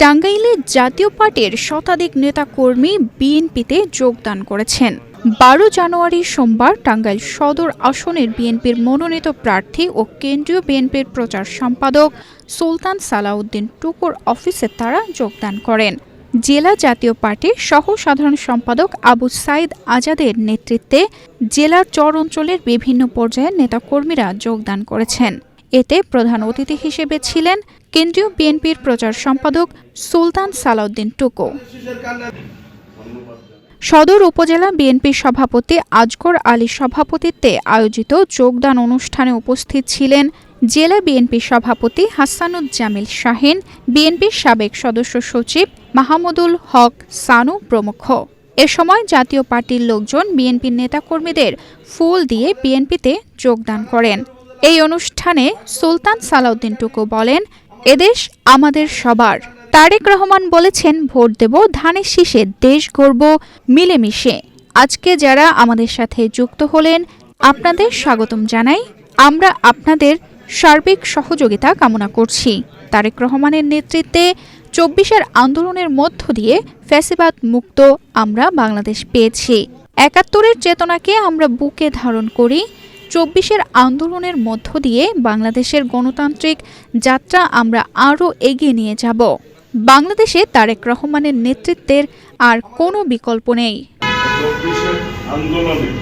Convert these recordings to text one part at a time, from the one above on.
টাঙ্গাইলে জাতীয় পার্টির শতাধিক নেতাকর্মী বিএনপিতে যোগদান করেছেন। 12 জানুয়ারি সোমবার টাঙ্গাইল সদর আসনের বিএনপির মনোনীত প্রার্থী ও কেন্দ্রীয় বিএনপির প্রচার সম্পাদক সুলতান সালাউদ্দিন টুকুর অফিসে তারা যোগদান করেন। জেলা জাতীয় পার্টির সহ সাধারণ সম্পাদক আবু সাইদ আজাদের নেতৃত্বে জেলার চর অঞ্চলের বিভিন্ন পর্যায়ের নেতাকর্মীরা যোগদান করেছেন। এতে প্রধান অতিথি হিসেবে ছিলেন কেন্দ্রীয় বিএনপির প্রচার সম্পাদক সুলতান সালাউদ্দিন টুকু। সদর উপজেলা বিএনপির সভাপতি আজগর আলী সভাপতিত্বে আয়োজিত যোগদান অনুষ্ঠানে উপস্থিত ছিলেন জেলা বিএনপির সভাপতি হাসানুজ্জামিল শাহীন, বিএনপির সাবেক সদস্য সচিব মাহমুদুল হক সানু প্রমুখ। এ সময় জাতীয় পার্টির লোকজন বিএনপির নেতাকর্মীদের ফুল দিয়ে বিএনপিতে যোগদান করেন। এই অনুষ্ঠানে সুলতান সালাউদ্দিন টুকু বলেন, এদেশ আমাদের সবার। তারেক রহমান বলেছেন, ভোট দেব ধানের শীষে, দেশ গড়ব মিলেমিশে। আজকে যারা আমাদের সাথে যুক্ত হলেন আপনাদের স্বাগতম জানাই। আমরা আপনাদের সার্বিক সহযোগিতা কামনা করছি। তারেক রহমানের নেতৃত্বে 24-এর আন্দোলনের মধ্য দিয়ে ফ্যাসিবাদ মুক্ত আমরা বাংলাদেশ পেয়েছি। 71-এর চেতনাকে আমরা বুকে ধারণ করি। 24-এর আন্দোলনের মধ্য দিয়ে বাংলাদেশের গণতান্ত্রিক যাত্রা আমরা আরও এগিয়ে নিয়ে যাব। বাংলাদেশে তারেক রহমানের নেতৃত্বের আর কোনো বিকল্প নেই। 24-এর আন্দোলনের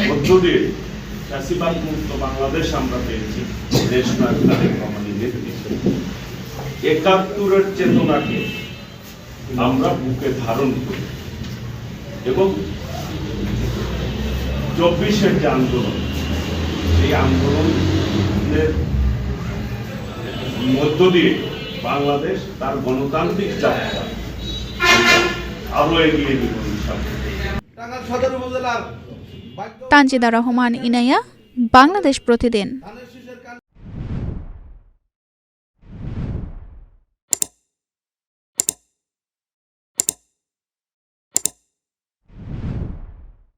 মধ্য দিয়ে ফ্যাসিবাদ মুক্ত বাংলাদেশ আমরা পেয়েছি দেশনায়ক তারেক রহমানের নেতৃত্বে। 71-এর চেতনাকে আমরা বুকে ধারণ করি এবং 24-এর যে আন্দোলন, সেই আন্দোলনের মধ্য দিয়ে বাংলাদেশ তার গণতান্ত্রিক যাত্রা আরো এগিয়ে নিয়ে তানজিদা রহমান ইনায়া, বাংলাদেশ প্রতিদিন।